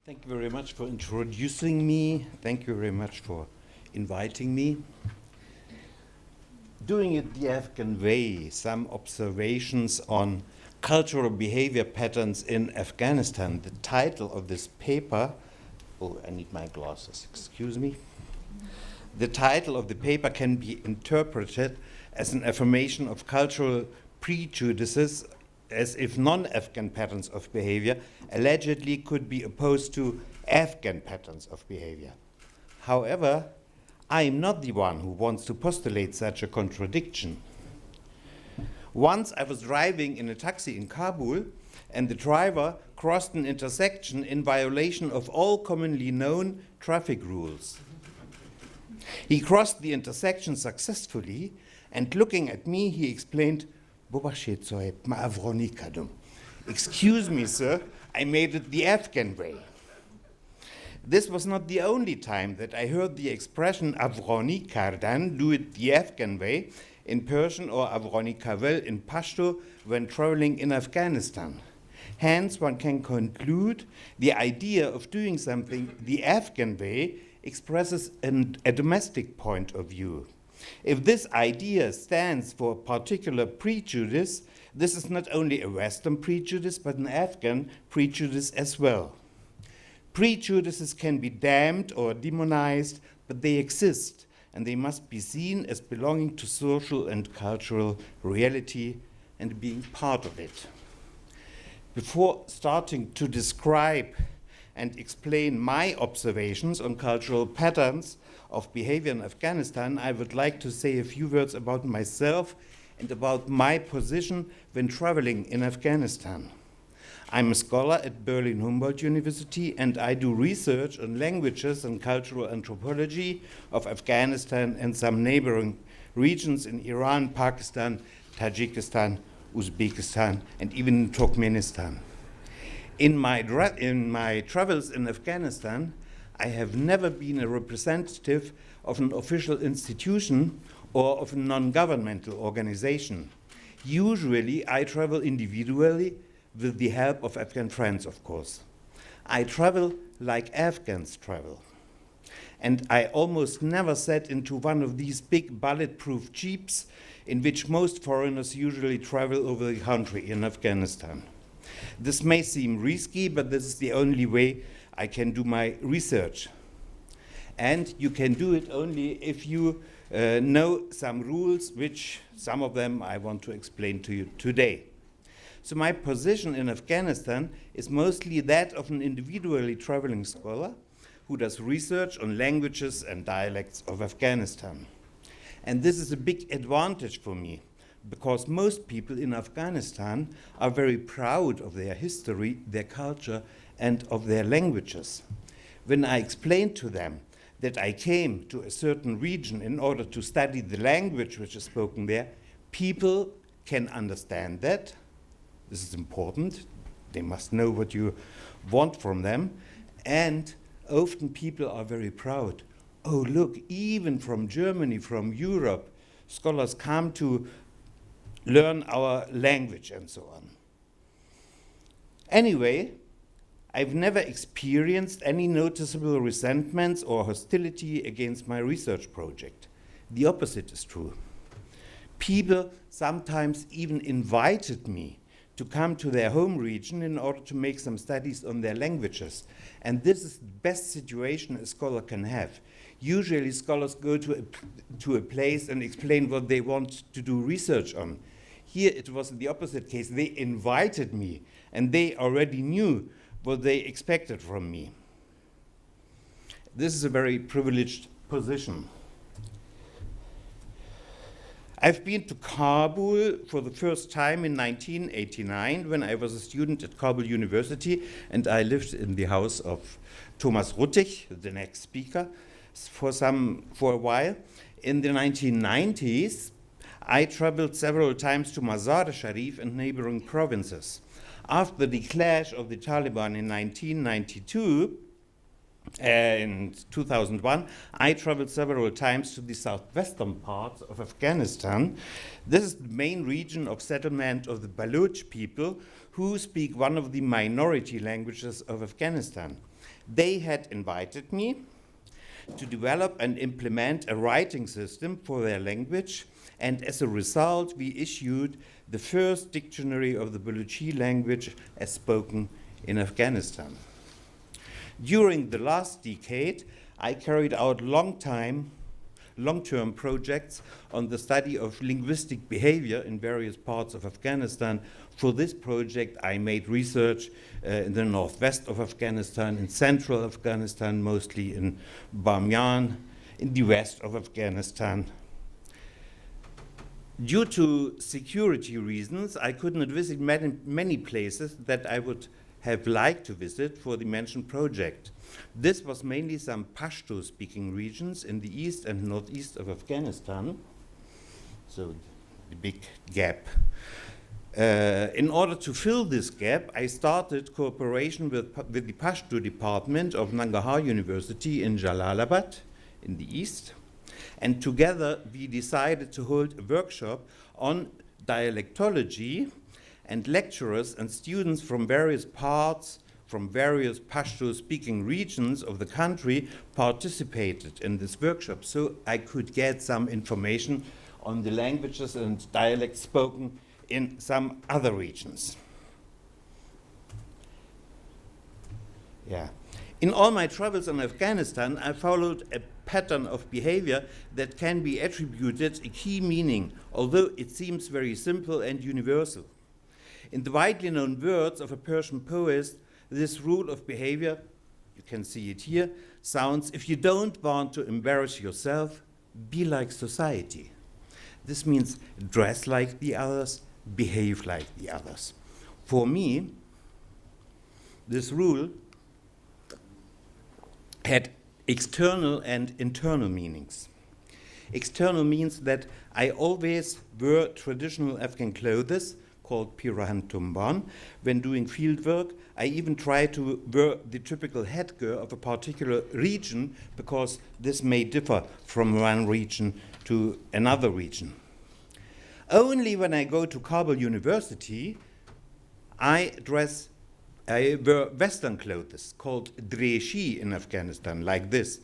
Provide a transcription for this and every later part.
Thank you very much for introducing me. Thank you very much for inviting me. Doing it the Afghan way, some observations on cultural behavior patterns in Afghanistan. The title of this paper, oh, I need my glasses, excuse me. The title of the paper can be interpreted as an affirmation of cultural prejudices, as if non-Afghan patterns of behavior allegedly could be opposed to Afghan patterns of behavior. However, I am not the one who wants to postulate such a contradiction. Once I was driving in a taxi in Kabul, and the driver crossed an intersection in violation of all commonly known traffic rules. He crossed the intersection successfully, and looking at me, he explained, "Excuse me, sir, I made it the Afghan way." This was not the only time that I heard the expression "Avroni kardan," do it the Afghan way, in Persian, or "Avroni kavel" in Pashto when traveling in Afghanistan. Hence, one can conclude the idea of doing something the Afghan way expresses a domestic point of view. If this idea stands for a particular prejudice, this is not only a Western prejudice, but an Afghan prejudice as well. Prejudices can be damned or demonized, but they exist, and they must be seen as belonging to social and cultural reality and being part of it. Before starting to describe and explain my observations on cultural patterns of behavior in Afghanistan, I would like to say a few words about myself and about my position when traveling in Afghanistan. I'm a scholar at Berlin Humboldt University, and I do research on languages and cultural anthropology of Afghanistan and some neighboring regions in Iran, Pakistan, Tajikistan, Uzbekistan, and even Turkmenistan. In my travels in Afghanistan, I have never been a representative of an official institution or of a non-governmental organization. Usually, I travel individually with the help of Afghan friends, of course. I travel like Afghans travel. And I almost never sat into one of these big bulletproof jeeps in which most foreigners usually travel over the country in Afghanistan. This may seem risky, but this is the only way I can do my research. And you can do it only if you know some rules, which some of them I want to explain to you today. So my position in Afghanistan is mostly that of an individually traveling scholar who does research on languages and dialects of Afghanistan. And this is a big advantage for me, because most people in Afghanistan are very proud of their history, their culture, and of their languages. When I explained to them that I came to a certain region in order to study the language which is spoken there, people can understand that. This is important. They must know what you want from them. And often people are very proud. Oh, look, even from Germany, from Europe, scholars come to learn our language and so on. Anyway, I've never experienced any noticeable resentments or hostility against my research project. The opposite is true. People sometimes even invited me to come to their home region in order to make some studies on their languages. And this is the best situation a scholar can have. Usually scholars go to a place and explain what they want to do research on. Here it was the opposite case. They invited me, and they already knew what they expected from me. This is a very privileged position. I've been to Kabul for the first time in 1989 when I was a student at Kabul University, and I lived in the house of Thomas Ruttig, the next speaker, for a while. In the 1990s, I traveled several times to Mazar-e-Sharif and neighboring provinces. After the clash of the Taliban in 1992, in 2001, I traveled several times to the southwestern parts of Afghanistan. This is the main region of settlement of the Baloch people, who speak one of the minority languages of Afghanistan. They had invited me to develop and implement a writing system for their language, and as a result, we issued the first dictionary of the Baluchi language as spoken in Afghanistan. During the last decade, I carried out long-term projects on the study of linguistic behavior in various parts of Afghanistan. For this project, I made research in the northwest of Afghanistan, in central Afghanistan, mostly in Bamiyan, in the west of Afghanistan. Due to security reasons, I could not visit many places that I would have liked to visit for the mentioned project. This was mainly some Pashto-speaking regions in the east and northeast of Afghanistan, so the big gap. In order to fill this gap, I started cooperation with the Pashto department of Nangarhar University in Jalalabad in the east, and together we decided to hold a workshop on dialectology, and lecturers and students from various Pashto-speaking regions of the country participated in this workshop, so I could get some information on the languages and dialects spoken in some other regions. Yeah. In all my travels in Afghanistan, I followed a pattern of behavior that can be attributed a key meaning, although it seems very simple and universal. In the widely known words of a Persian poet, this rule of behavior, you can see it here, sounds, if you don't want to embarrass yourself, be like society. This means dress like the others, behave like the others. For me, this rule had external and internal meanings. External means that I always wore traditional Afghan clothes called pirahan tumban. When doing field work, I even try to wear the typical headgear of a particular region because this may differ from one region to another region. Only when I go to Kabul University, I wear Western clothes called dreshi in Afghanistan, like this.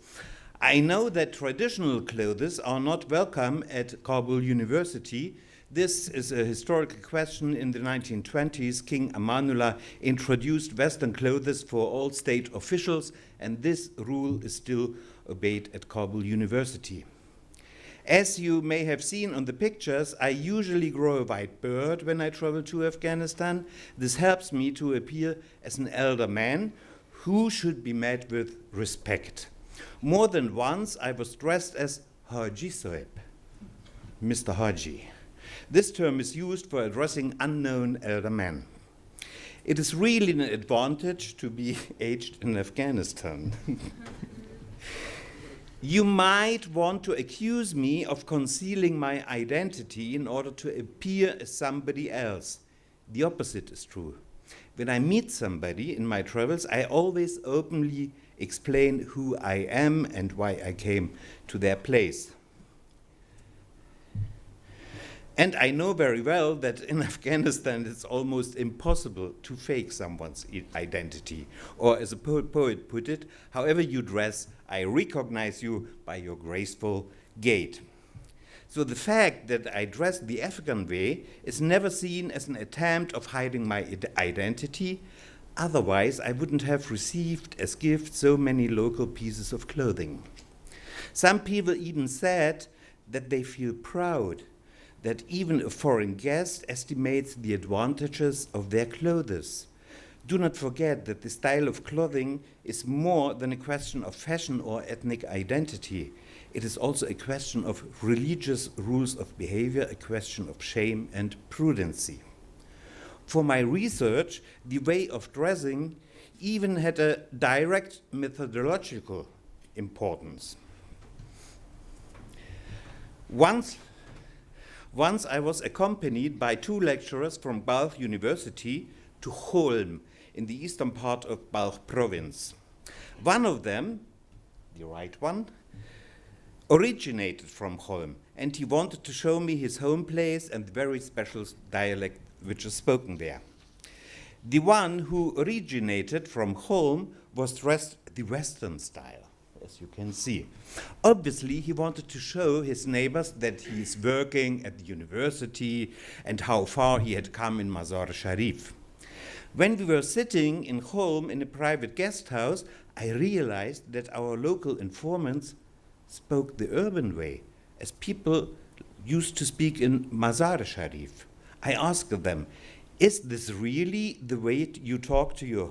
I know that traditional clothes are not welcome at Kabul University. This is a historical question. In the 1920s, King Amanullah introduced Western clothes for all state officials, and this rule is still obeyed at Kabul University. As you may have seen on the pictures, I usually grow a white beard when I travel to Afghanistan. This helps me to appear as an elder man who should be met with respect. More than once, I was dressed as Haji Soeb, Mr. Haji. This term is used for addressing unknown elder men. It is really an advantage to be aged in Afghanistan. You might want to accuse me of concealing my identity in order to appear as somebody else. The opposite is true. When I meet somebody in my travels, I always openly explain who I am and why I came to their place. And I know very well that in Afghanistan it's almost impossible to fake someone's identity. Or as a poet put it, however you dress, I recognize you by your graceful gait. So the fact that I dress the Afghan way is never seen as an attempt of hiding my identity. Otherwise, I wouldn't have received as gift so many local pieces of clothing. Some people even said that they feel proud that even a foreign guest estimates the advantages of their clothes. Do not forget that the style of clothing is more than a question of fashion or ethnic identity. It is also a question of religious rules of behavior, a question of shame and prudency. For my research, the way of dressing even had a direct methodological importance. Once I was accompanied by two lecturers from Balkh University to Holm in the eastern part of Balkh province. One of them, the right one, originated from Holm, and he wanted to show me his home place and the very special dialect which is spoken there. The one who originated from Holm was dressed the Western style, as you can see. Obviously, he wanted to show his neighbors that he is working at the university and how far he had come in Mazar Sharif. When we were sitting in Holm in a private guest house, I realized that our local informants spoke the urban way, as people used to speak in Mazar Sharif. I asked them, is this really the way you talk to your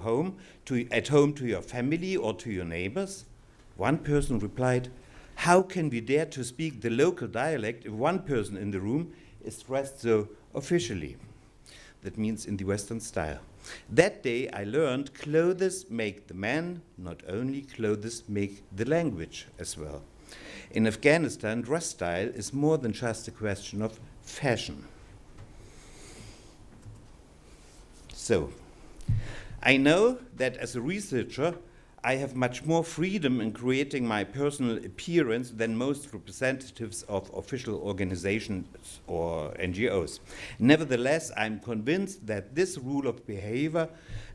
at home to your family or to your neighbors? One person replied, how can we dare to speak the local dialect if one person in the room is dressed so officially? That means in the Western style. That day I learned clothes make the man, not only clothes make the language as well. In Afghanistan, dress style is more than just a question of fashion. So, I know that as a researcher, I have much more freedom in creating my personal appearance than most representatives of official organizations or NGOs. Nevertheless, I'm convinced that this rule of behavior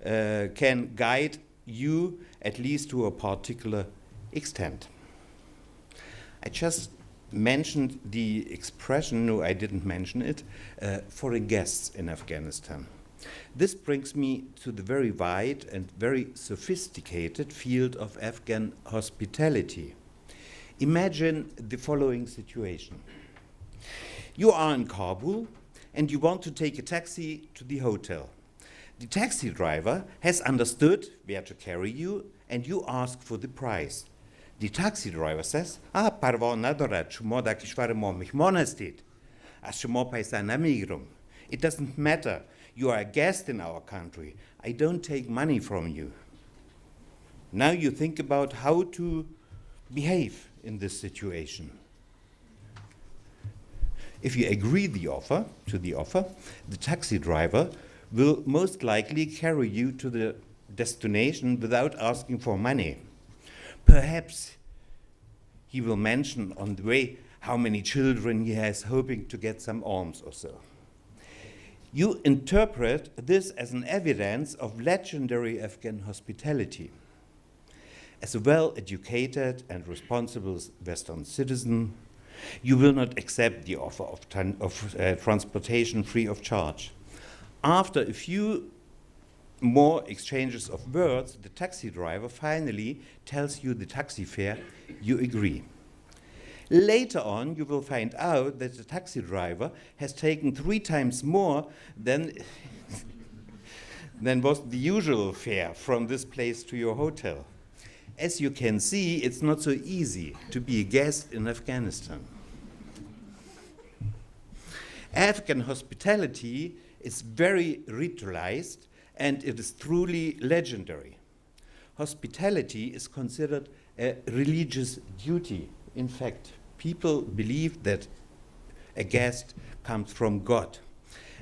can guide you at least to a particular extent. I just mentioned the expression, no, I didn't mention it, foreign guests in Afghanistan. This brings me to the very wide and very sophisticated field of Afghan hospitality. Imagine the following situation. You are in Kabul and you want to take a taxi to the hotel. The taxi driver has understood where to carry you and you ask for the price. The taxi driver says, parva nadorat, shuma da kishvar ma mihman hastid. Az shuma paisa namigiram. It doesn't matter. You are a guest in our country. I don't take money from you. Now you think about how to behave in this situation. If you agree to the offer, the taxi driver will most likely carry you to the destination without asking for money. Perhaps he will mention on the way how many children he has, hoping to get some alms or so. You interpret this as an evidence of legendary Afghan hospitality. As a well-educated and responsible Western citizen, you will not accept the offer of transportation free of charge. After a few more exchanges of words, the taxi driver finally tells you the taxi fare. You agree. Later on, you will find out that the taxi driver has taken 3 times more than was the usual fare from this place to your hotel. As you can see, it's not so easy to be a guest in Afghanistan. Afghan hospitality is very ritualized and it is truly legendary. Hospitality is considered a religious duty. In fact, people believe that a guest comes from God.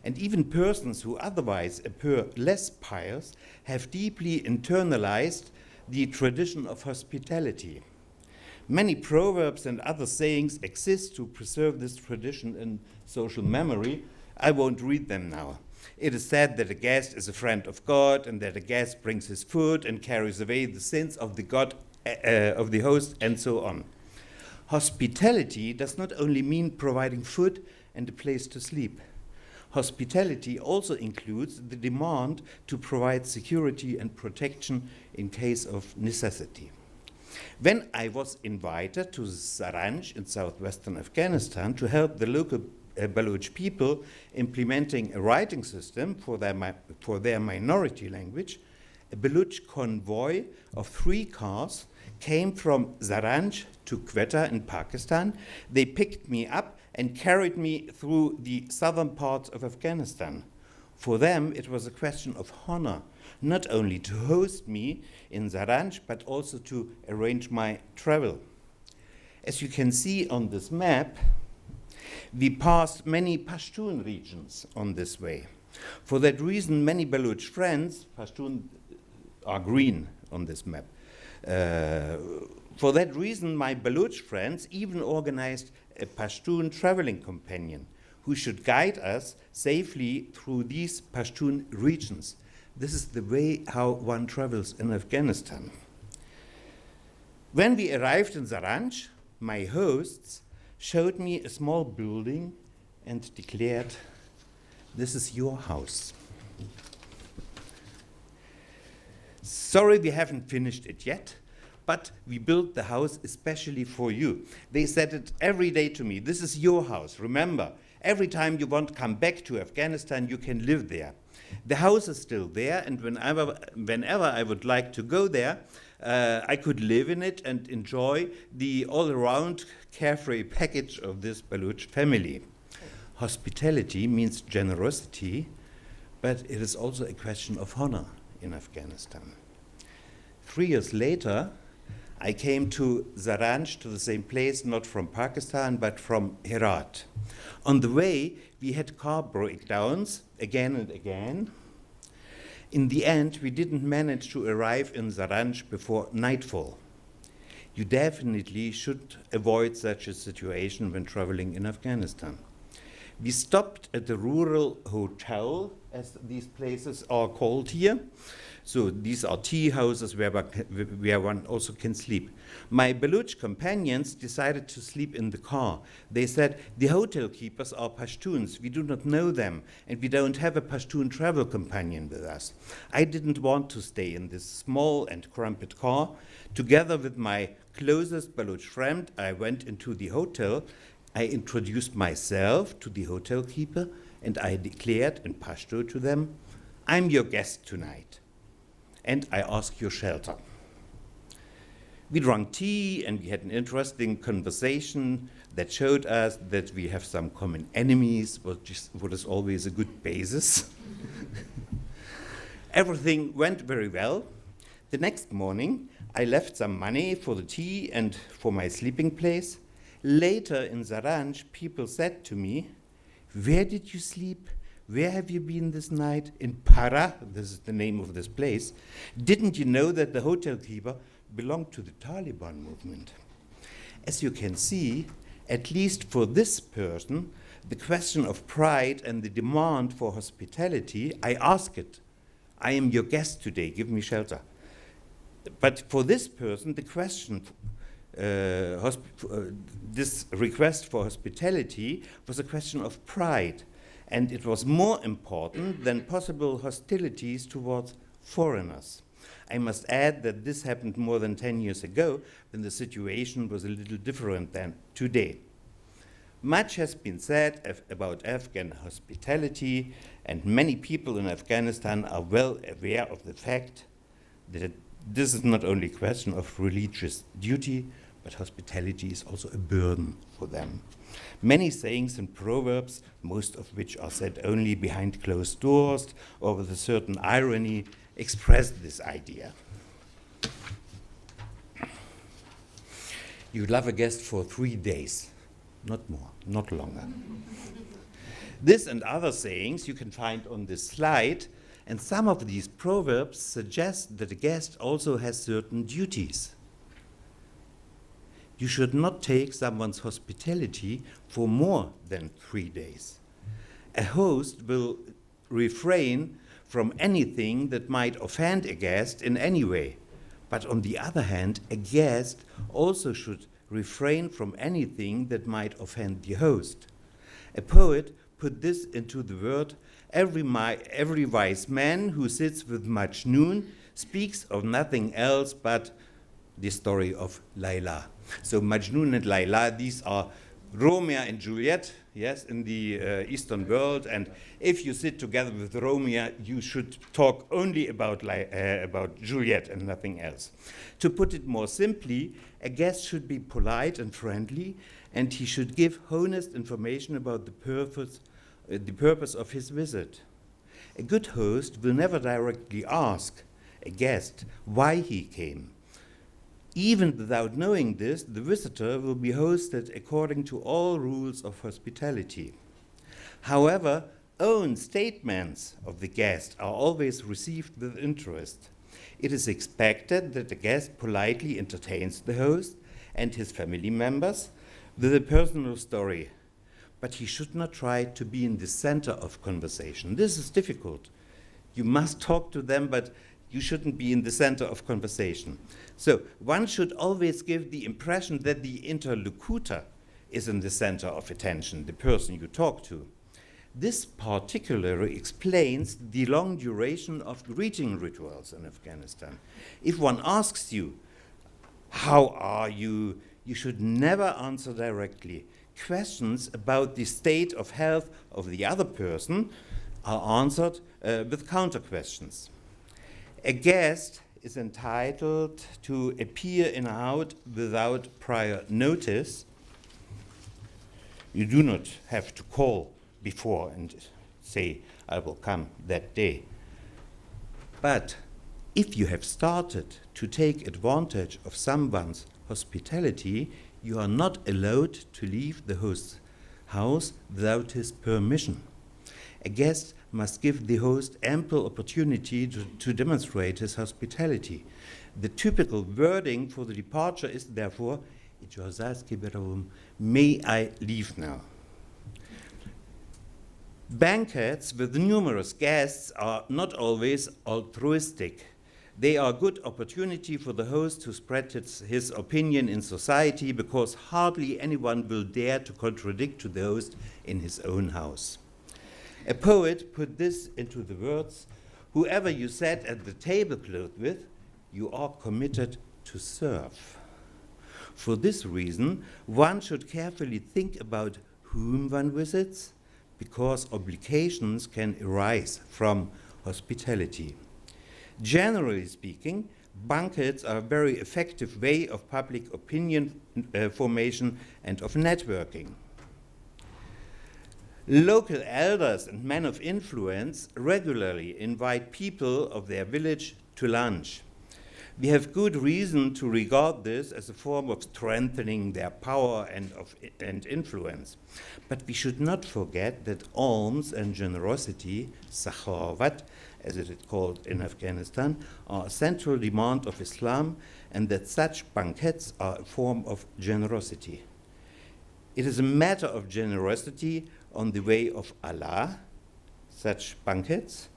And even persons who otherwise appear less pious have deeply internalized the tradition of hospitality. Many proverbs and other sayings exist to preserve this tradition in social memory. I won't read them now. It is said that a guest is a friend of God and that a guest brings his food and carries away the sins of the host, and so on. Hospitality does not only mean providing food and a place to sleep. Hospitality also includes the demand to provide security and protection in case of necessity. When I was invited to Zaranj in southwestern Afghanistan to help the local Baloch people implementing a writing system for their minority language, a Baloch convoy of 3 cars came from Zaranj to Quetta in Pakistan. They picked me up and carried me through the southern parts of Afghanistan. For them, it was a question of honor, not only to host me in Zaranj, but also to arrange my travel. As you can see on this map, we passed many Pashtun regions on this way. For that reason, many Baloch friends, Pashtun are green on this map. For that reason, my Baloch friends even organized a Pashtun traveling companion who should guide us safely through these Pashtun regions. This is the way how one travels in Afghanistan. When we arrived in Zaranj, my hosts showed me a small building and declared, "This is your house." Sorry, we haven't finished it yet, but we built the house especially for you. They said it every day to me, "This is your house. Remember, every time you want to come back to Afghanistan, you can live there." The house is still there, and whenever I would like to go there, I could live in it and enjoy the all-around carefree package of this Baluch family. Hospitality means generosity, but it is also a question of honor in Afghanistan. 3 years later, I came to Zaranj, to the same place, not from Pakistan, but from Herat. On the way, we had car breakdowns again and again. In the end, we didn't manage to arrive in Zaranj before nightfall. You definitely should avoid such a situation when traveling in Afghanistan. We stopped at the rural hotel, as these places are called here. So these are tea houses where one also can sleep. My Baluch companions decided to sleep in the car. They said, "The hotel keepers are Pashtuns. We do not know them, and we don't have a Pashtun travel companion with us." I didn't want to stay in this small and cramped car. Together with my closest Baluch friend, I went into the hotel. I introduced myself to the hotel keeper, and I declared in Pashto to them, "I'm your guest tonight, and I ask your shelter." We drank tea, and we had an interesting conversation that showed us that we have some common enemies, what is always a good basis. Everything went very well. The next morning, I left some money for the tea and for my sleeping place. Later in Zaranj, people said to me, "Where did you sleep? Where have you been this night?" In Para, this is the name of this place. "Didn't you know that the hotel keeper belonged to the Taliban movement?" As you can see, at least for this person, the question of pride and the demand for hospitality, I ask it. "I am your guest today, give me shelter." But for this person, the question, this request for hospitality was a question of pride, and it was more important than possible hostilities towards foreigners. I must add that this happened more than 10 years ago, when the situation was a little different than today. Much has been said about Afghan hospitality, and many people in Afghanistan are well aware of the fact that this is not only a question of religious duty, but hospitality is also a burden for them. Many sayings and proverbs, most of which are said only behind closed doors or with a certain irony, express this idea. You love a guest for 3 days, not more, not longer. This and other sayings you can find on this slide, and some of these proverbs suggest that a guest also has certain duties. You should not take someone's hospitality for more than 3 days. A host will refrain from anything that might offend a guest in any way. But on the other hand, a guest also should refrain from anything that might offend the host. A poet put this into the word, every wise man who sits with Majnun speaks of nothing else but the story of Layla. So Majnun and Layla, these are Romeo and Juliet, yes, in the Eastern world. And if you sit together with Romeo, you should talk only about Juliet and nothing else. To put it more simply, a guest should be polite and friendly, and he should give honest information about the purpose of his visit. A good host will never directly ask a guest why he came. Even without knowing this, the visitor will be hosted according to all rules of hospitality. However, own statements of the guest are always received with interest. It is expected that the guest politely entertains the host and his family members with a personal story, but he should not try to be in the center of conversation. This is difficult. You must talk to them, but you shouldn't be in the center of conversation. So one should always give the impression that the interlocutor is in the center of attention, the person you talk to. This particularly explains the long duration of greeting rituals in Afghanistan. If one asks you, "How are you?" you should never answer directly. Questions about the state of health of the other person are answered with counter questions. A guest is entitled to appear in a house without prior notice. You do not have to call before and say, "I will come that day." But if you have started to take advantage of someone's hospitality, you are not allowed to leave the host's house without his permission. A guest must give the host ample opportunity to demonstrate his hospitality. The typical wording for the departure is therefore, "May I leave now?" Banquets with numerous guests are not always altruistic. They are a good opportunity for the host to spread his opinion in society, because hardly anyone will dare to contradict to the host in his own house. A poet put this into the words, "Whoever you sat at the tablecloth with, you are committed to serve." For this reason, one should carefully think about whom one visits, because obligations can arise from hospitality. Generally speaking, banquets are a very effective way of public opinion formation and of networking. Local elders and men of influence regularly invite people of their village to lunch. We have good reason to regard this as a form of strengthening their power and influence. But we should not forget that alms and generosity, sakhawat, as it is called in Afghanistan, are a central demand of Islam, and that such banquets are a form of generosity. It is a matter of generosity on the way of Allah, such banquets,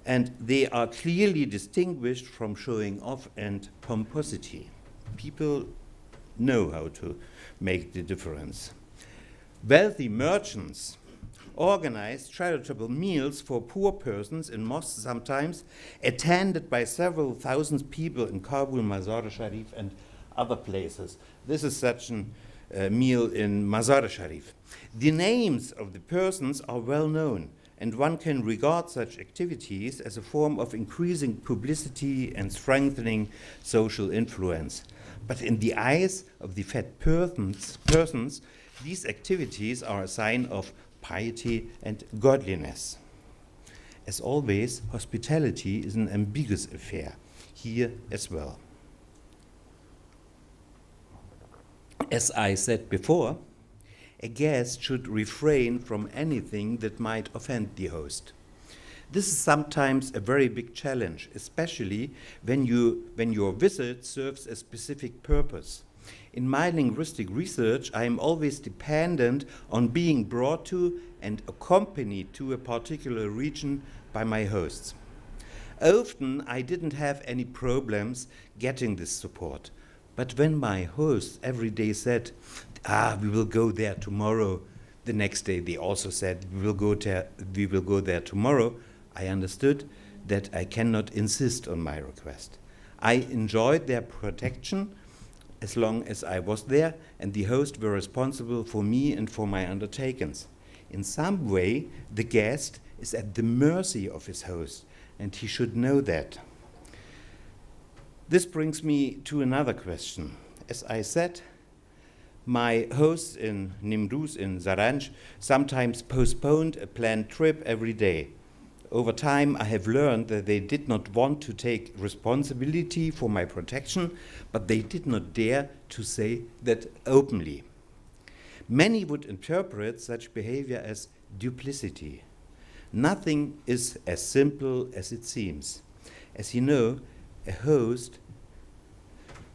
and they are clearly distinguished from showing off and pomposity. People know how to make the difference. Wealthy merchants organize charitable meals for poor persons in mosques, sometimes attended by several thousand people in Kabul, Mazar-e-Sharif, and other places. This is such a meal in Mazar-e-Sharif. The names of the persons are well known, and one can regard such activities as a form of increasing publicity and strengthening social influence. But in the eyes of the fat persons, these activities are a sign of piety and godliness. As always, hospitality is an ambiguous affair, here as well. As I said before, a guest should refrain from anything that might offend the host. This is sometimes a very big challenge, especially when your visit serves a specific purpose. In my linguistic research, I am always dependent on being brought to and accompanied to a particular region by my hosts. Often, I didn't have any problems getting this support. But when my hosts every day said, "We will go there tomorrow," the next day they also said, we will go there tomorrow, I understood that I cannot insist on my request. I enjoyed their protection as long as I was there, and the hosts were responsible for me and for my undertakings. In some way, the guest is at the mercy of his host, and he should know that. This brings me to another question. As I said, my hosts in Nimruz, in Zaranj, sometimes postponed a planned trip every day. Over time, I have learned that they did not want to take responsibility for my protection, but they did not dare to say that openly. Many would interpret such behavior as duplicity. Nothing is as simple as it seems. As you know, a host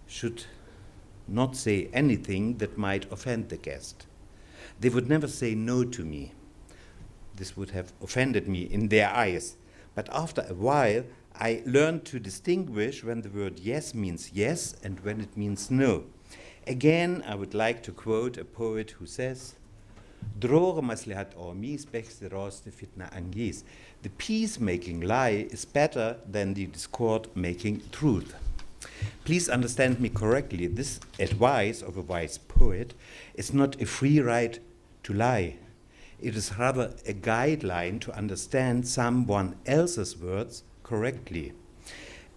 should not say anything that might offend the guest. They would never say no to me. This would have offended me in their eyes. But after a while, I learned to distinguish when the word yes means yes and when it means no. Again, I would like to quote a poet who says, the peacemaking lie is better than the discord-making truth. Please understand me correctly. This advice of a wise poet is not a free right to lie. It is rather a guideline to understand someone else's words correctly.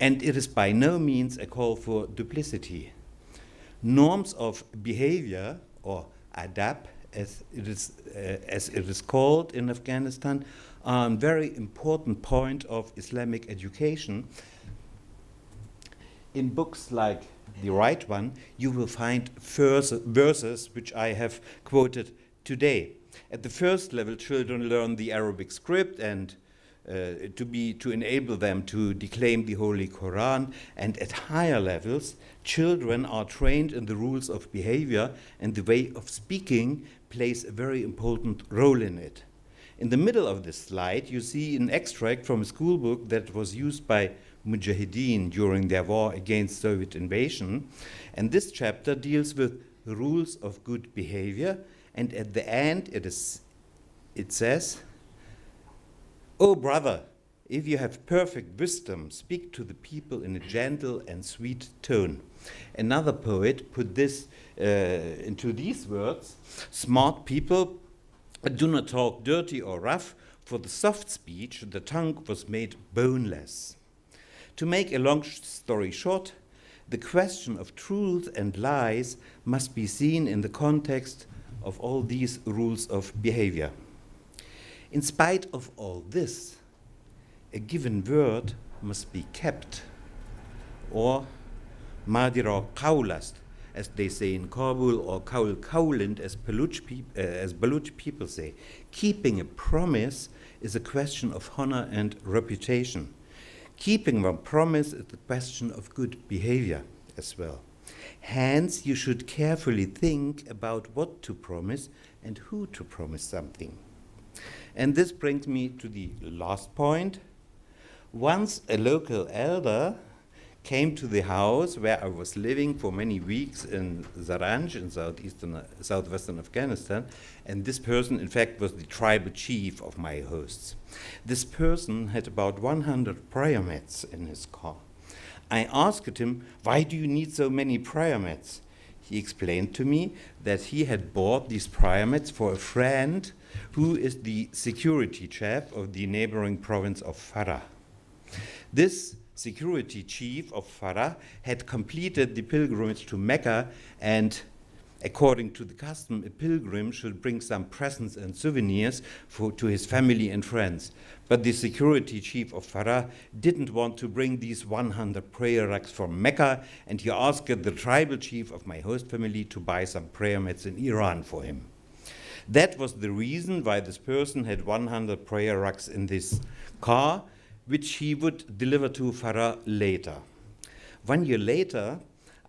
And it is by no means a call for duplicity. Norms of behavior, or adab, as it is called in Afghanistan, are a very important point of Islamic education. In books like the right one, you will find verses which I have quoted today. At the first level, children learn the Arabic script and to enable them to declaim the Holy Quran, and at higher levels, children are trained in the rules of behavior, and the way of speaking plays a very important role in it. In the middle of this slide, you see an extract from a school book that was used by Mujahideen during their war against Soviet invasion, and this chapter deals with the rules of good behavior, and at the end it says, "Oh brother, if you have perfect wisdom, speak to the people in a gentle and sweet tone." Another poet put this into these words: "Smart people do not talk dirty or rough. For the soft speech, the tongue was made boneless." To make a long story short, the question of truth and lies must be seen in the context of all these rules of behavior. In spite of all this, a given word must be kept, or madira qawlast, as they say in Kabul, or kaul kaulint, as Baluch people say. Keeping a promise is a question of honor and reputation. Keeping one promise is a question of good behavior as well. Hence, you should carefully think about what to promise and who to promise something. And this brings me to the last point. Once a local elder came to the house where I was living for many weeks in Zaranj in southwestern Afghanistan, and this person, in fact, was the tribal chief of my hosts. This person had about 100 prayer mats in his car. I asked him, "Why do you need so many prayer mats?" He explained to me that he had bought these prayer mats for a friend who is the security chief of the neighboring province of Farah. This security chief of Farah had completed the pilgrimage to Mecca, and according to the custom, a pilgrim should bring some presents and souvenirs to his family and friends. But the security chief of Farah didn't want to bring these 100 prayer rugs from Mecca, and he asked the tribal chief of my host family to buy some prayer mats in Iran for him. That was the reason why this person had 100 prayer rugs in this car, which he would deliver to Farah later. 1 year later,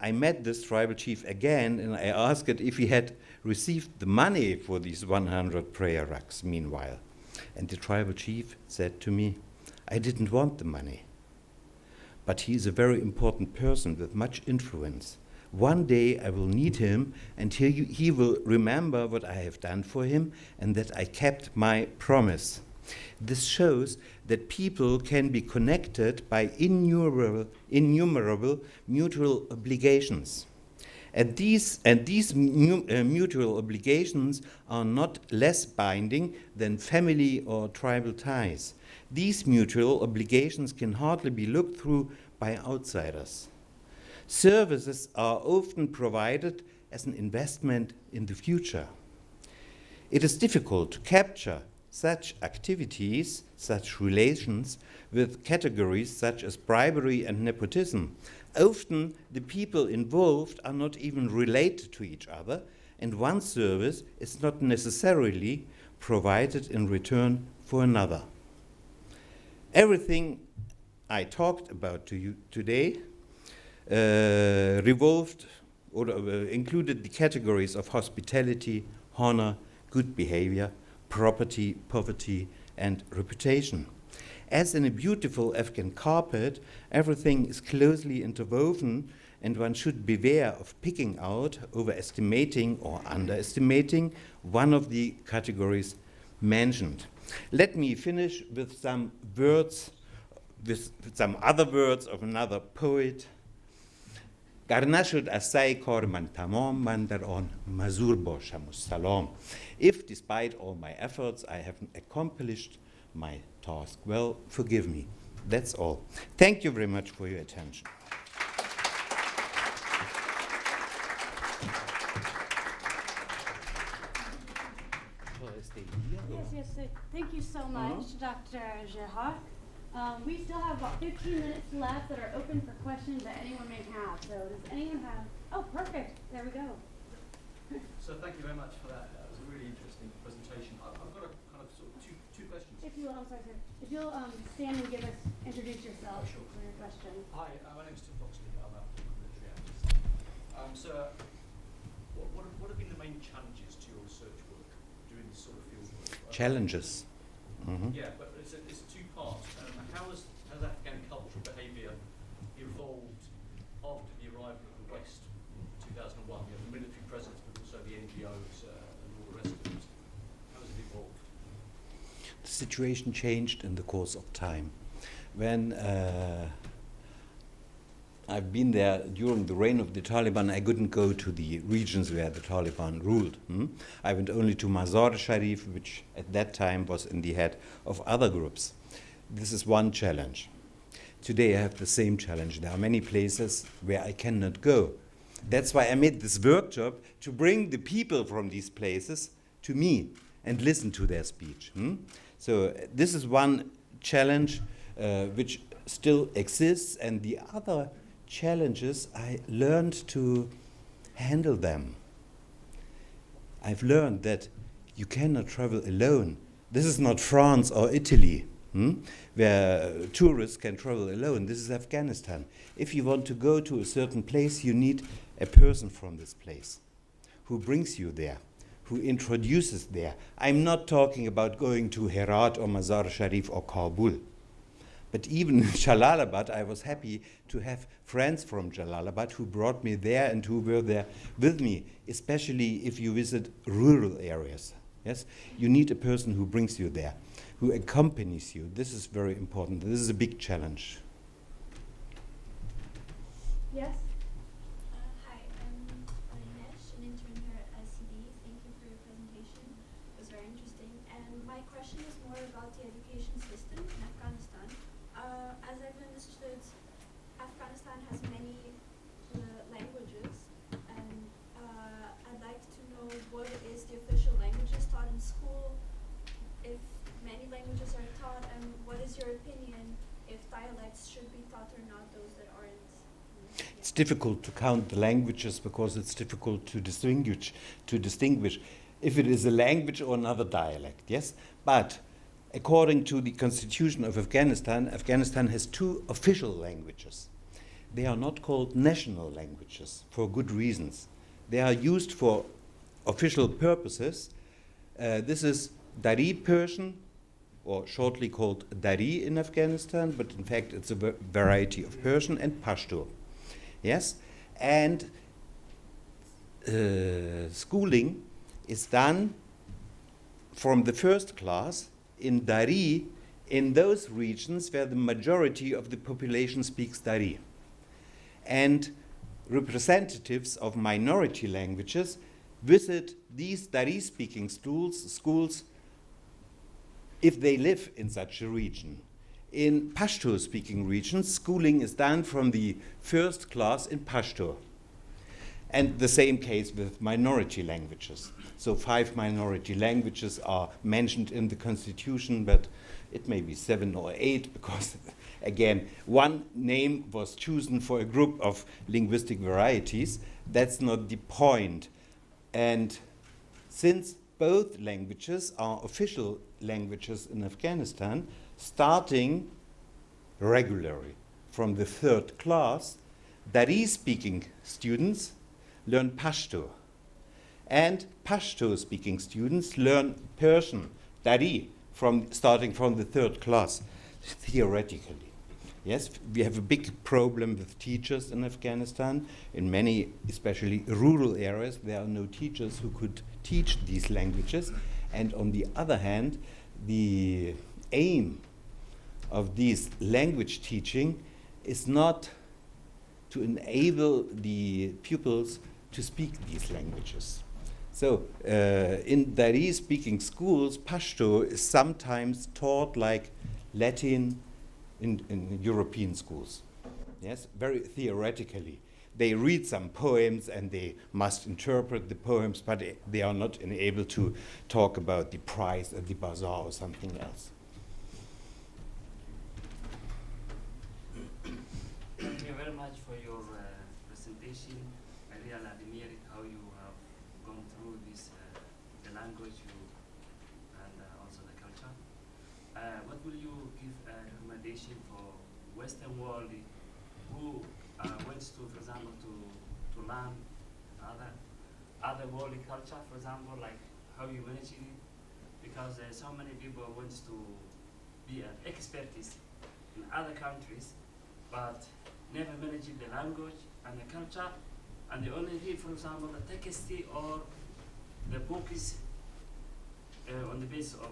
I met this tribal chief again, and I asked if he had received the money for these 100 prayer rugs meanwhile. And the tribal chief said to me, "I didn't want the money. But he is a very important person with much influence. One day I will need him, and he will remember what I have done for him and that I kept my promise." This shows that people can be connected by innumerable mutual obligations. And these mutual obligations are not less binding than family or tribal ties. These mutual obligations can hardly be looked through by outsiders. Services are often provided as an investment in the future. It is difficult to capture such activities, such relations, with categories such as bribery and nepotism. Often, the people involved are not even related to each other, and one service is not necessarily provided in return for another. Everything I talked about to you today revolved or included the categories of hospitality, honor, good behavior, property, poverty, and reputation. As in a beautiful Afghan carpet, everything is closely interwoven, and one should beware of picking out, overestimating, or underestimating one of the categories mentioned. Let me finish with some words, with some other words of another poet. Garnashud asai kor man tamam man dar on mazur bosham salam. If, despite all my efforts, I haven't accomplished my task, well, forgive me. That's all. Thank you very much for your attention. Yes, thank you so much, Dr. Rzehak. We still have about 15 minutes left that are open for questions that anyone may have. So does anyone have? Oh, perfect. There we go. So thank you very much for that. That was a really interesting presentation. I've got a kind of sort of two questions. If you'll, I'm sorry, sir. If you'll stand and introduce yourself Sure. for your question. Hi, my name is Tim Foxley. I'm a military analyst. So, what have been the main challenges to your research work doing this sort of field work? Challenges. Yeah, but it's two parts. How has Afghan cultural behaviour evolved after the arrival of the West in 2001? You have the military presence, but also the NGOs and all the rest of it. How has it evolved? The situation changed in the course of time. When I've been there during the reign of the Taliban, I couldn't go to the regions where the Taliban ruled. I went only to Mazar-e-Sharif, which at that time was in the head of other groups. This is one challenge. Today I have the same challenge. There are many places where I cannot go. That's why I made this workshop, to bring the people from these places to me and listen to their speech. So this is one challenge which still exists, and the other challenges, I learned to handle them. I've learned that you cannot travel alone. This is not France or Italy, where tourists can travel alone. This is Afghanistan. If you want to go to a certain place, you need a person from this place who brings you there, who introduces there. I'm not talking about going to Herat or Mazar-e-Sharif or Kabul. But even in Jalalabad, I was happy to have friends from Jalalabad who brought me there and who were there with me, especially if you visit rural areas. Yes, you need a person who brings you there, who accompanies you. This is very important. This is a big challenge. Yes? Hi, I'm Nesh, an intern here at ICD. Thank you for your presentation. It was very interesting. And my question is more about the education system in Afghanistan. As I've understood, Afghanistan has many languages, and I'd like to know what is the official languages taught in school, if many languages are taught, and what is your opinion if dialects should be taught or not, those that aren't? It's difficult to count the languages because it's difficult to distinguish if it is a language or another dialect, yes? But according to the constitution of Afghanistan, Afghanistan has two official languages. They are not called national languages for good reasons. They are used for official purposes. This is Dari Persian, or shortly called Dari in Afghanistan, but in fact it's a variety of Persian, and Pashto. Yes, and schooling is done from the first class in Dari in those regions where the majority of the population speaks Dari. And representatives of minority languages visit these Dari-speaking schools if they live in such a region. In Pashto-speaking regions, schooling is done from the first class in Pashto. And the same case with minority languages. So 5 minority languages are mentioned in the constitution, but it may be 7 or 8 because, again, one name was chosen for a group of linguistic varieties. That's not the point. And since both languages are official languages in Afghanistan, starting regularly from the 3rd class, Dari-speaking students learn Pashto. And Pashto-speaking students learn Persian, Dari, starting from the 3rd class. theoretically. Yes, we have a big problem with teachers in Afghanistan. In many, especially rural areas, there are no teachers who could teach these languages. And on the other hand, the aim of this language teaching is not to enable the pupils to speak these languages. So in Dari-speaking schools, Pashto is sometimes taught like Latin in European schools. Yes, very theoretically. They read some poems and they must interpret the poems, but they are not able to talk about the price at the bazaar or something else. Thank you very much for your presentation. I really admire it how you have gone through this, the language and also the culture. What will you give a recommendation for Western world who wants to, for example, to learn other worldly culture, for example, like how you manage it? Because so many people wants to be an expertise in other countries, but never managing the language and the culture, and they only read, for example, the text or the book is on the basis of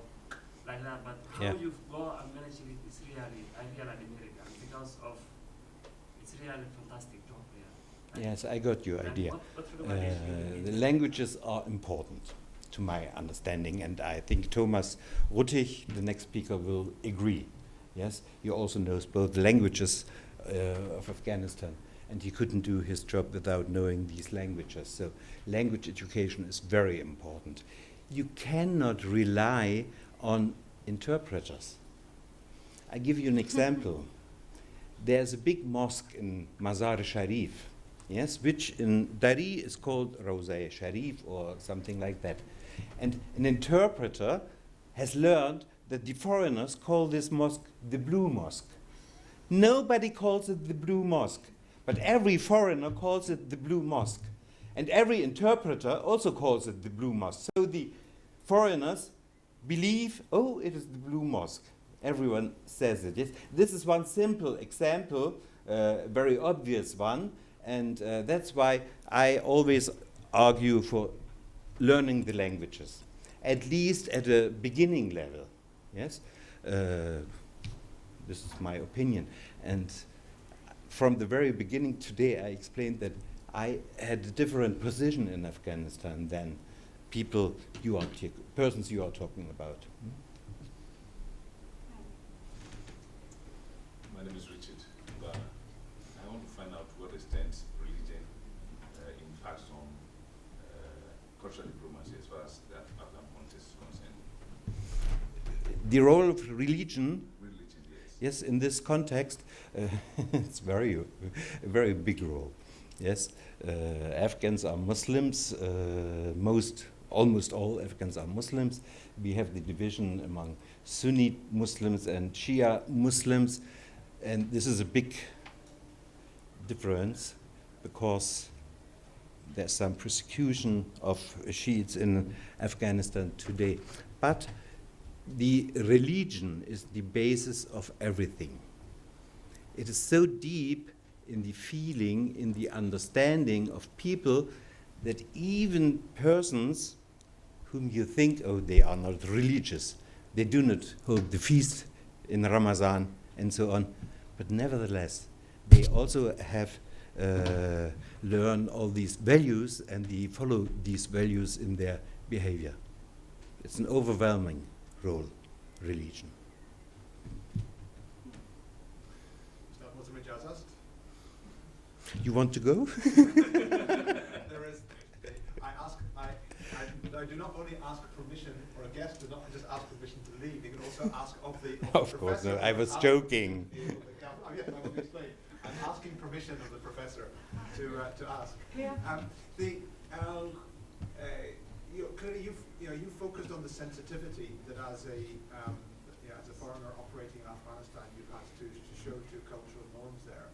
like that. But how you go and manage it is really, I really admire it, and because of it's really fantastic job here. Yes, I got your And idea. what recommendation The languages are important to my understanding, and I think Thomas Ruttig, the next speaker, will agree. Yes, he also knows both languages of Afghanistan, and he couldn't do his job without knowing these languages. So language education is very important. You cannot rely on interpreters. I give you an example. There's a big mosque in Mazar-e-Sharif, yes, which in Dari is called Rawza-e-Sharif or something like that. And an interpreter has learned that the foreigners call this mosque the Blue Mosque. Nobody calls it the Blue Mosque, but every foreigner calls it the Blue Mosque. And every interpreter also calls it the Blue Mosque. So the foreigners believe, oh, it is the Blue Mosque. Everyone says it. Yes? This is one simple example, very obvious one, and that's why I always argue for learning the languages, at least at a beginning level. Yes, this is my opinion. And from the very beginning today, I explained that I had a different position in Afghanistan than persons you are talking about. My name is Richard. I want to find out to what extent religion impacts on cultural diplomacy as far as the Afghan context is concerned. The role of religion, Religion, yes, yes. in this context, it's a very big role. Yes, Afghans are Muslims. Almost all Afghans are Muslims. We have the division among Sunni Muslims and Shia Muslims, and this is a big difference because there's some persecution of Shiites in Afghanistan today. But the religion is the basis of everything. It is so deep in the feeling, in the understanding of people, that even persons whom you think, oh, they are not religious, they do not hold the feast in Ramadan and so on, but nevertheless, they also have learned all these values and they follow these values in their behavior. It's an overwhelming role, religion. You want to go? There is. I do not only ask permission, or a guest does not just ask permission to leave. They can also ask of the Of course, no, I was joking. Yes, I will explain. I'm asking permission of the professor to ask. Yeah. Clearly, you focused on the sensitivity that as a foreigner operating in Afghanistan, you've had to show to cultural norms there.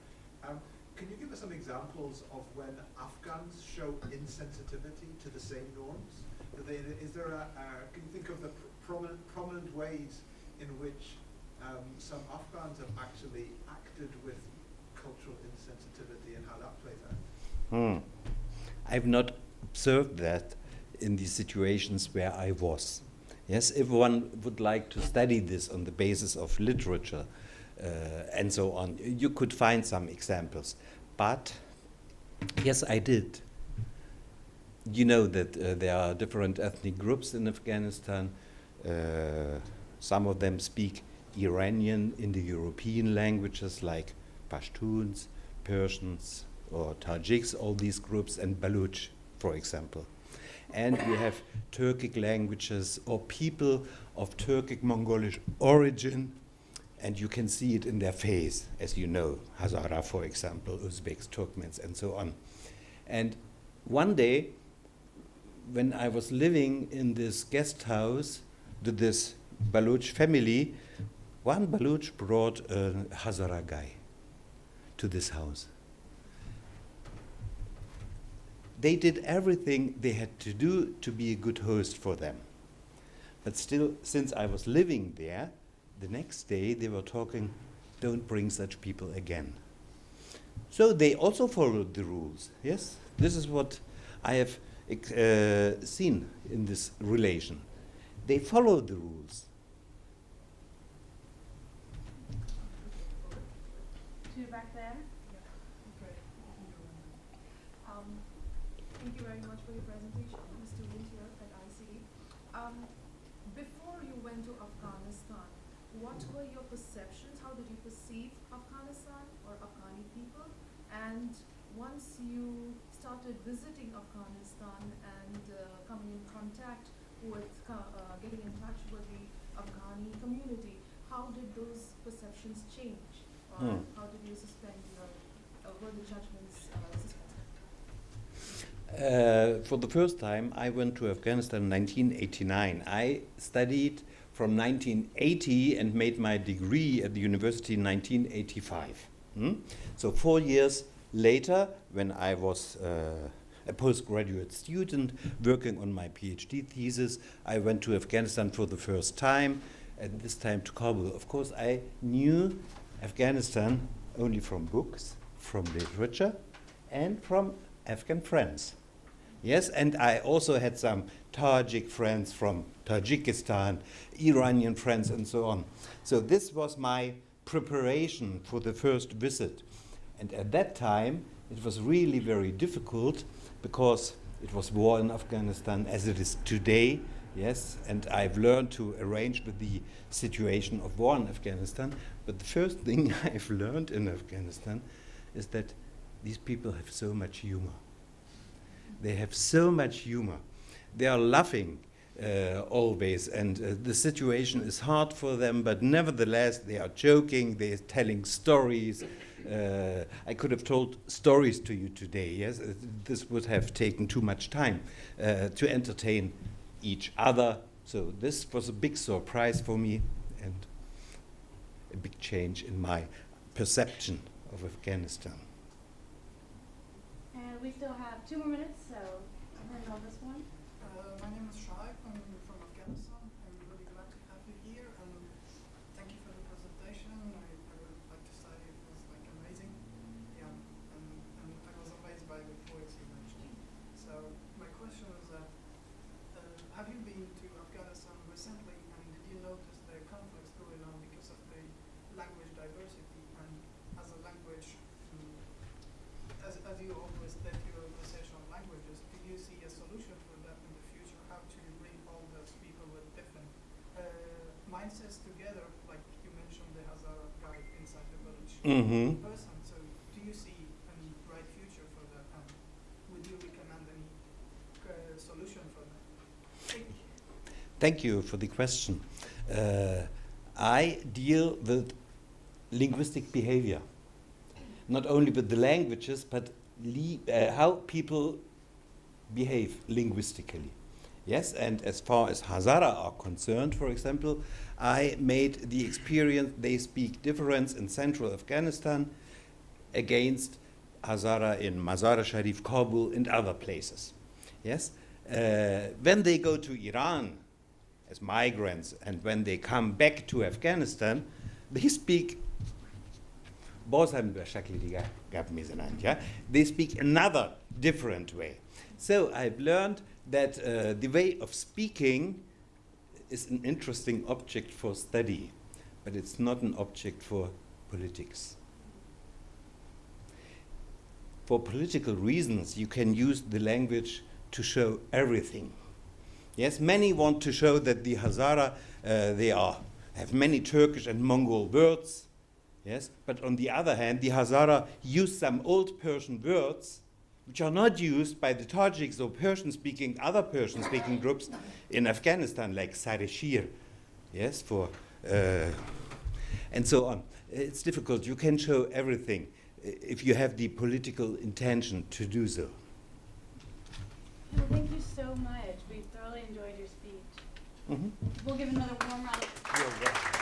Can you give us some examples of when Afghans show insensitivity to the same norms? Can you think of the prominent ways in which some Afghans have actually acted with cultural insensitivity and how that plays out? I've not observed that in the situations where I was. Yes, if one would like to study this on the basis of literature and so on, you could find some examples. But yes, I did. You know that there are different ethnic groups in Afghanistan. Some of them speak Iranian, Indo-European languages like Pashtuns, Persians, or Tajiks, all these groups, and Baluch, for example. And we have Turkic languages or people of Turkic Mongolish origin, and you can see it in their face, as you know, Hazara, for example, Uzbeks, Turkmens, and so on. And one day, when I was living in this guest house with this Baluch family, one Baluch brought a Hazara guy to this house. They did everything they had to do to be a good host for them. But still, since I was living there, the next day they were talking, don't bring such people again. So they also followed the rules, yes? This is what I have seen in this relation. They followed the rules. Two back there. Thank you very much for your presentation, Mr. Lutz here at ICD. Before you went to Afghanistan, what were your perceptions? How did you perceive Afghanistan or Afghani people? And once you started visiting Afghanistan and coming in contact with, getting in touch with the Afghani community, how did those perceptions change? Or how did you suspend your, were the judgments suspended? For the first time, I went to Afghanistan in 1989. I studied from 1980 and made my degree at the university in 1985. So 4 years later, when I was a postgraduate student working on my PhD thesis, I went to Afghanistan for the first time, and this time to Kabul. Of course, I knew Afghanistan only from books, from literature, and from Afghan friends. Yes, and I also had some Tajik friends from Tajikistan, Iranian friends, and so on. So this was my preparation for the first visit. And at that time, it was really very difficult because it was war in Afghanistan as it is today, yes, and I've learned to arrange with the situation of war in Afghanistan. But the first thing I've learned in Afghanistan is that these people have so much humor. They have so much humor. They are laughing always, and the situation is hard for them, but nevertheless they are joking, they are telling stories. I could have told stories to you today, yes? This would have taken too much time to entertain each other. So this was a big surprise for me and a big change in my perception of Afghanistan. And we still have 2 more minutes, so I'll handle this one. My name is Shai. I'm from Afghanistan. I'm really glad to have you here, and thank you for the presentation. I would like to say it was like amazing. Yeah, and I was amazed by the poets you mentioned. So my question is that have you been to Afghanistan recently, and did you notice the conflicts going on because of the language diversity, and as a language, as you always state your conversational languages, do you see a solution for that in the future? How to bring all those people with different mindsets together, like you mentioned the Hazara guy inside the village person. So do you see any bright future for that, and would you recommend any solution for that? Thank you. Thank you for the question. I deal with linguistic behavior, not only with the languages, but how people behave linguistically. Yes, and as far as Hazara are concerned, for example, I made the experience they speak difference in central Afghanistan against Hazara in Mazar-e-Sharif, Kabul, and other places. Yes, when they go to Iran as migrants and when they come back to Afghanistan, they speak, they speak another different way. So I've learned that the way of speaking is an interesting object for study, but it's not an object for politics. For political reasons, you can use the language to show everything. Yes, many want to show that the Hazara, have many Turkish and Mongol words. Yes, but on the other hand, the Hazara use some old Persian words which are not used by the Tajiks or other Persian-speaking groups in Afghanistan, like Sareshir, yes, and so on. It's difficult. You can show everything if you have the political intention to do so. Well, thank you so much. We thoroughly enjoyed your speech. We'll give another warm round of applause.